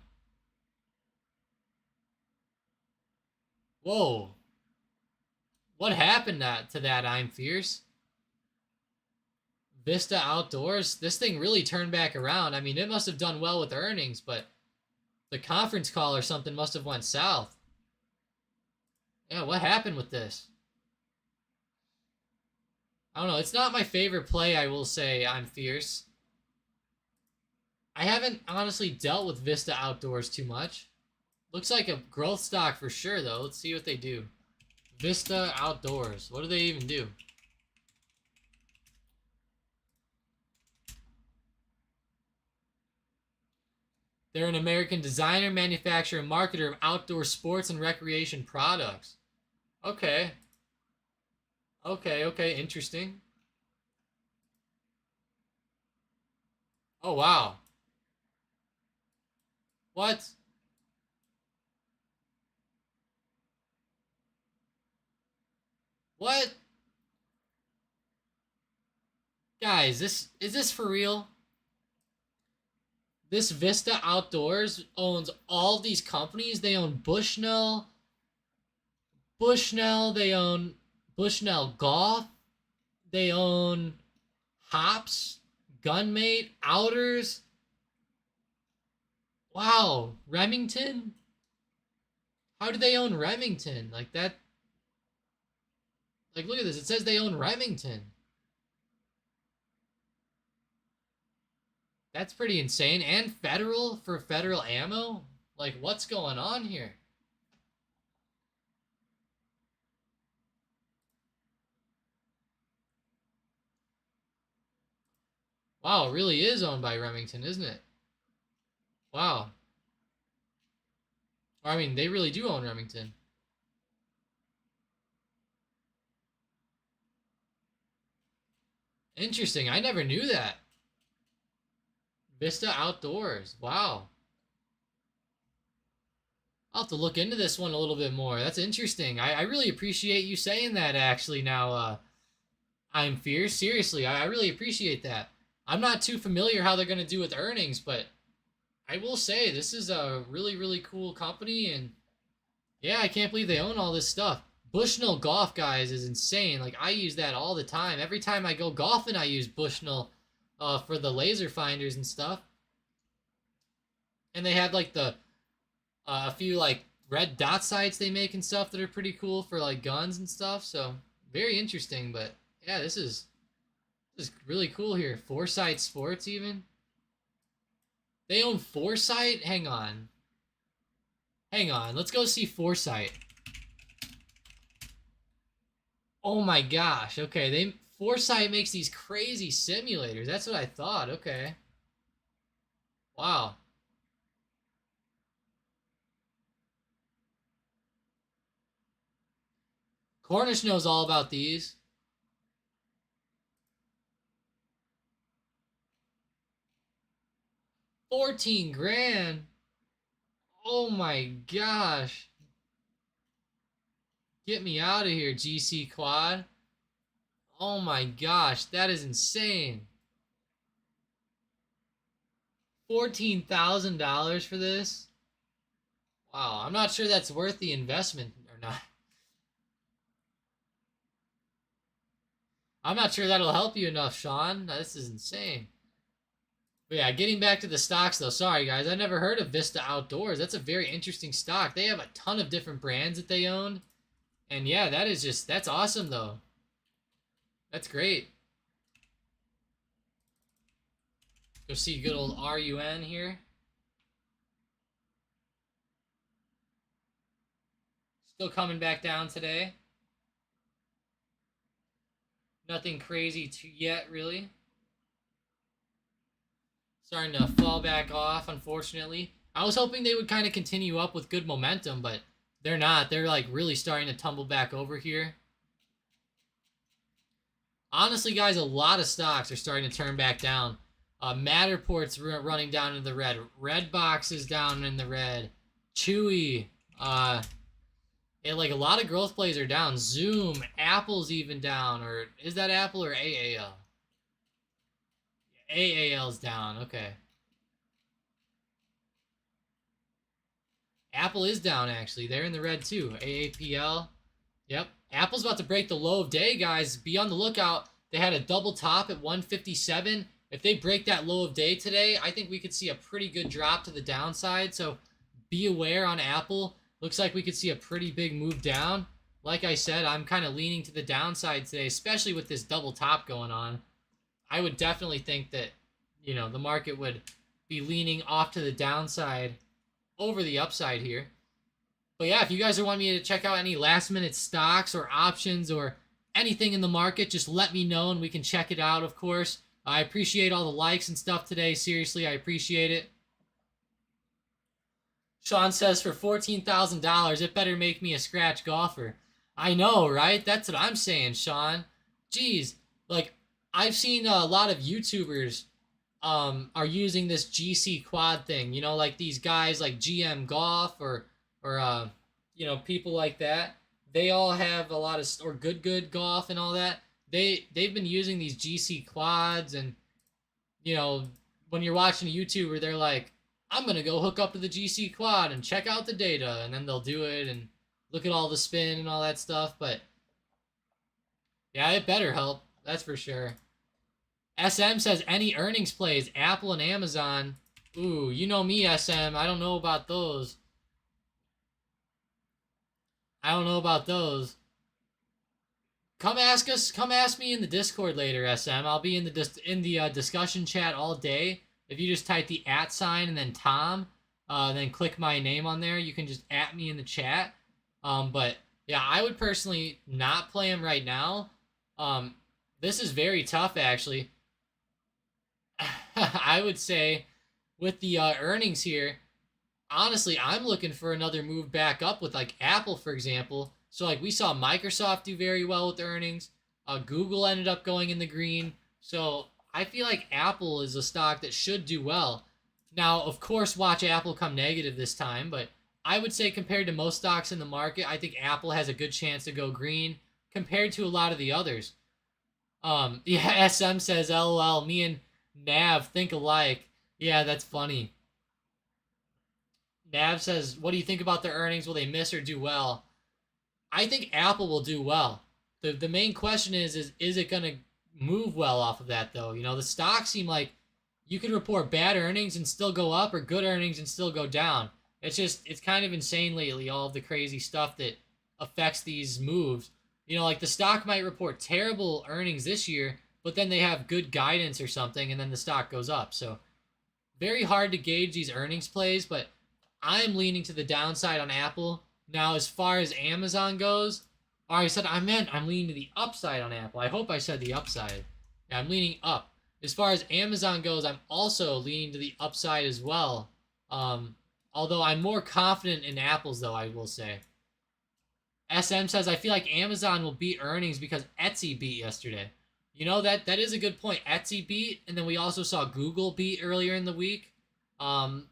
Whoa. What happened to that, I'm Fierce? Vista Outdoors? This thing really turned back around. I mean, it must have done well with earnings, but the conference call or something must have went south. Yeah, what happened with this? I don't know. It's not my favorite play, I will say. I'm Fierce. I haven't honestly dealt with Vista Outdoors too much. Looks like a growth stock for sure, though. Let's see what they do. Vista Outdoors. What do they even do? They're an American designer, manufacturer, and marketer of outdoor sports and recreation products. Okay. Okay, interesting. Oh, wow. What? What? Guys, is this for real? This Vista Outdoors owns all these companies. They own Bushnell, they own Bushnell Golf, they own Hops, Gunmate, Outers. Wow, Remington? How do they own Remington? Like that. Like, look at this. It says they own Remington. That's pretty insane. And Federal for Federal ammo? Like, what's going on here? Wow, it really is owned by Remington, isn't it? Wow. Or, I mean, they really do own Remington. Interesting. I never knew that. Vista Outdoors. Wow. I'll have to look into this one a little bit more. That's interesting. I really appreciate you saying that, actually, now. I'm Fierce. Seriously, I really appreciate that. I'm not too familiar how they're going to do with earnings, but I will say this is a really, really cool company, and yeah, I can't believe they own all this stuff. Bushnell Golf, guys, is insane. Like, I use that all the time. Every time I go golfing, I use Bushnell for the laser finders and stuff. And they have, like, a few, like, red dot sights they make and stuff that are pretty cool for, like, guns and stuff. So, very interesting, but yeah, this is really cool here. Foresight Sports, even. They own Foresight? Hang on. Hang on, let's go see Foresight. Oh my gosh, okay, Foresight makes these crazy simulators. That's what I thought, okay. Wow. Cornish knows all about these. $14 grand. Oh my gosh. Get me out of here, GC Quad. Oh my gosh, that is insane. $14,000 for this? Wow, I'm not sure that's worth the investment or not. I'm not sure that'll help you enough, Sean. This is insane. But yeah, getting back to the stocks though. Sorry guys, I never heard of Vista Outdoors. That's a very interesting stock. They have a ton of different brands that they own. And yeah, that's awesome though. That's great. Go see good old RUN here. Still coming back down today. Nothing crazy yet, really. Starting to fall back off, unfortunately. I was hoping they would kind of continue up with good momentum, but they're not. They're like really starting to tumble back over here. Honestly, guys, a lot of stocks are starting to turn back down. Matterport's running down in the red. Redbox is down in the red. Chewy. Like a lot of growth plays are down. Zoom. Apple's even down. Or is that Apple or AAL? AAL's down. Okay. Apple is down, actually. They're in the red, too. AAPL. Yep. Apple's about to break the low of day, guys. Be on the lookout. They had a double top at 157. If they break that low of day today, I think we could see a pretty good drop to the downside. So be aware on Apple. Looks like we could see a pretty big move down. Like I said, I'm kind of leaning to the downside today, especially with this double top going on. I would definitely think that, you know, the market would be leaning off to the downside over the upside here. But yeah, if you guys are wanting me to check out any last minute stocks or options or anything in the market, just let me know and we can check it out, of course. I appreciate all the likes and stuff today. Seriously, I appreciate it. Sean says for $14,000, it better make me a scratch golfer. I know, right? That's what I'm saying, Sean. Jeez, like, I've seen a lot of YouTubers are using this GC quad thing. You know, like these guys like GM Golf or you know, people like that. They all have a lot of, or good golf and all that. They've been using these GC quads, and you know, when you're watching a YouTuber, they're like, I'm gonna go hook up to the GC quad and check out the data, and then they'll do it and look at all the spin and all that stuff. But yeah, it better help, that's for sure. SM says any earnings plays, Apple and Amazon. Ooh, you know me, SM. I don't know about those. I don't know about those. Come ask me in the Discord later, SM. I'll be in the discussion chat all day. If you just type the @ sign and then Tom, then click my name on there, you can just @ me in the chat. But yeah, I would personally not play him right now. This is very tough, actually. I would say with the earnings here, honestly, I'm looking for another move back up with like Apple, for example. So like we saw Microsoft do very well with earnings. Google ended up going in the green. So I feel like Apple is a stock that should do well. Now, of course, watch Apple come negative this time, but I would say compared to most stocks in the market, I think Apple has a good chance to go green compared to a lot of the others. Yeah, SM says, LOL, me and Nav think alike. Yeah, that's funny. Nav says, what do you think about their earnings? Will they miss or do well? I think Apple will do well. The main question is it going to move well off of that, though? You know, the stocks seem like you can report bad earnings and still go up, or good earnings and still go down. It's kind of insane lately, all of the crazy stuff that affects these moves. You know, like the stock might report terrible earnings this year, but then they have good guidance or something, and then the stock goes up. So very hard to gauge these earnings plays, but I'm leaning to the downside on Apple. Now, as far as Amazon goes, or I said I meant I'm leaning to the upside on Apple. I hope I said the upside. Yeah, I'm leaning up. As far as Amazon goes, I'm also leaning to the upside as well. Um, Although I'm more confident in Apple's, though, I will say. SM says, I feel like Amazon will beat earnings because Etsy beat yesterday. You know, that is a good point. Etsy beat, and then we also saw Google beat earlier in the week. Um,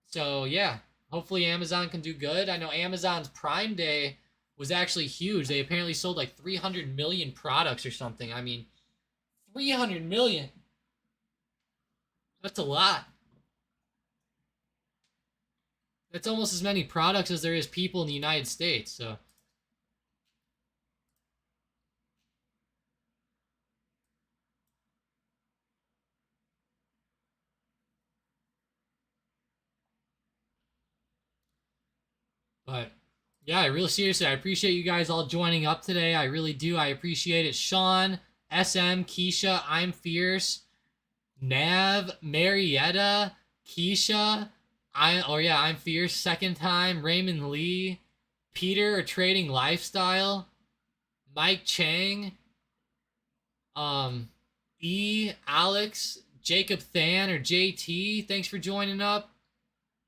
so yeah, hopefully Amazon can do good. I know Amazon's Prime Day was actually huge. They apparently sold like 300 million products or something. I mean, 300 million. That's a lot. That's almost as many products as there is people in the United States. So, but yeah, I really seriously, I appreciate you guys all joining up today. I really do. I appreciate it. Sean, SM, Keisha, I'm Fierce, Nav, Marietta, Keisha, I'm Fierce, second time, Raymond Lee, Peter, a Trading Lifestyle, Mike Chang, um, Alex, Jacob Than or JT, thanks for joining up.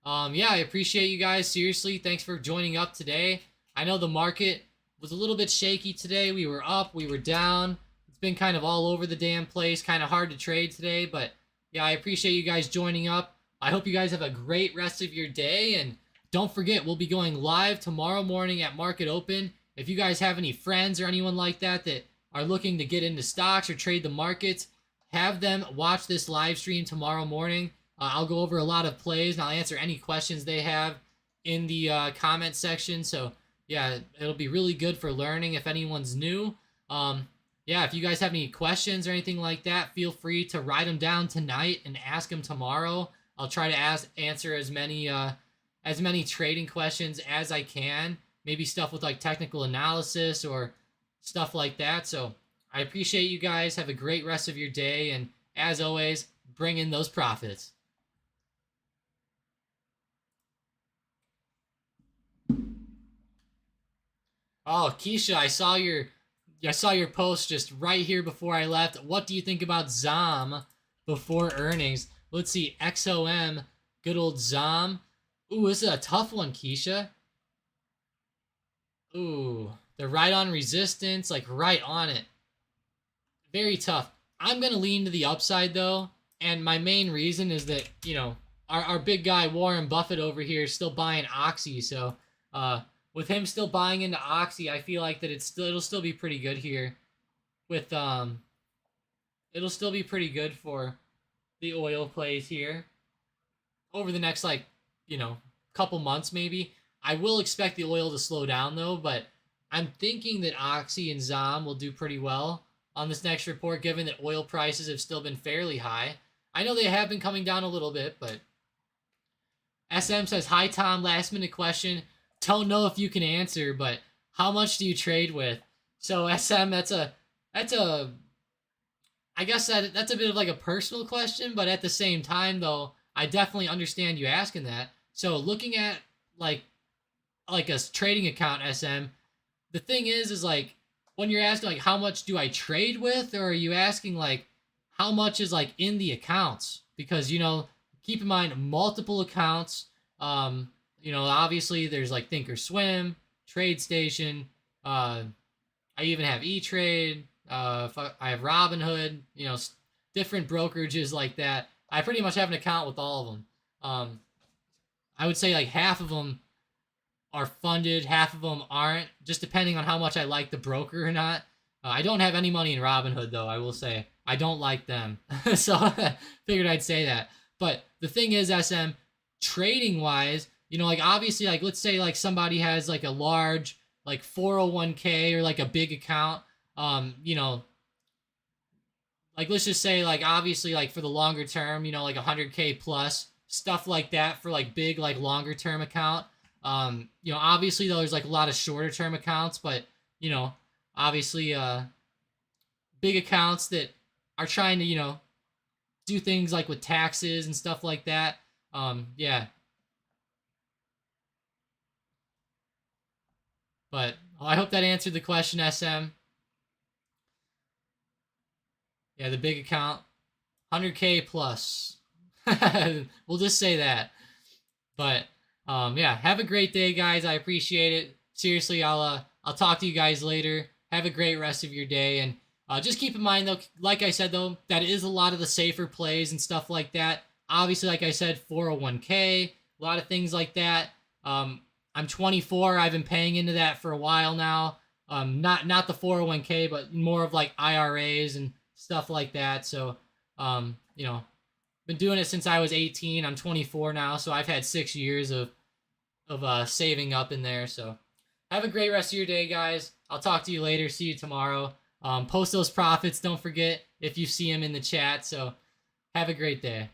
Yeah, I appreciate you guys. Seriously, thanks for joining up today. I know the market was a little bit shaky today. We were up, we were down. It's been kind of all over the damn place. Kind of hard to trade today, but yeah, I appreciate you guys joining up. I hope you guys have a great rest of your day, and don't forget, we'll be going live tomorrow morning at Market Open. If you guys have any friends or anyone like that that are looking to get into stocks or trade the markets, have them watch this live stream tomorrow morning. I'll go over a lot of plays and I'll answer any questions they have in the comment section. So yeah, it'll be really good for learning if anyone's new. Yeah, if you guys have any questions or anything like that, feel free to write them down tonight and ask them tomorrow. I'll try to answer as many trading questions as I can. Maybe stuff with like technical analysis or stuff like that. So I appreciate you guys. Have a great rest of your day, and as always, bring in those profits. Oh, Keisha, I saw your post just right here before I left. What do you think about ZOM before earnings? Let's see, XOM, good old ZOM. Ooh, this is a tough one, Keisha. Ooh, they're right on resistance, like right on it. Very tough. I'm gonna lean to the upside though, and my main reason is that our big guy Warren Buffett over here is still buying Oxy, so with him still buying into Oxy, I feel like that it'll still be pretty good here. With it'll still be pretty good for the oil plays here over the next couple months maybe. I will expect the oil to slow down though, but I'm thinking that Oxy and ZOM will do pretty well on this next report, given that oil prices have still been fairly high. I know they have been coming down a little bit, but SM says, hi, Tom. Last minute question. Don't know if you can answer, but how much do you trade with? So SM, that's a I guess that's a bit of like a personal question, but at the same time though, I definitely understand you asking that. So looking at like a trading account, SM, the thing is like when you're asking like how much do I trade with, or are you asking like how much is like in the accounts? Because keep in mind multiple accounts. Obviously there's like Thinkorswim, TradeStation. I even have E-Trade. I have Robinhood. Different brokerages like that. I pretty much have an account with all of them. I would say like half of them are funded, half of them aren't, just depending on how much I like the broker or not. I don't have any money in Robinhood though, I will say. I don't like them. So figured I'd say that. But the thing is, SM, trading wise, like obviously like let's say like somebody has like a large like 401k or like a big account, like let's just say like obviously like for the longer term, like 100k plus, stuff like that for like big like longer term account. Obviously though there's like a lot of shorter term accounts, but obviously big accounts that are trying to do things like with taxes and stuff like that. Yeah, But I hope that answered the question, SM. Yeah, the big account, 100K plus. We'll just say that. But yeah, have a great day, guys. I appreciate it. Seriously, I'll talk to you guys later. Have a great rest of your day, and just keep in mind though, like I said though, that is a lot of the safer plays and stuff like that. Obviously, like I said, 401k, a lot of things like that. I'm 24. I've been paying into that for a while now. Not the 401k, but more of like IRAs and stuff like that. So, you know, been doing it since I was 18. I'm 24 now, so I've had 6 years of saving up in there. So, have a great rest of your day, guys. I'll talk to you later. See you tomorrow. Post those profits. Don't forget if you see them in the chat. So, have a great day.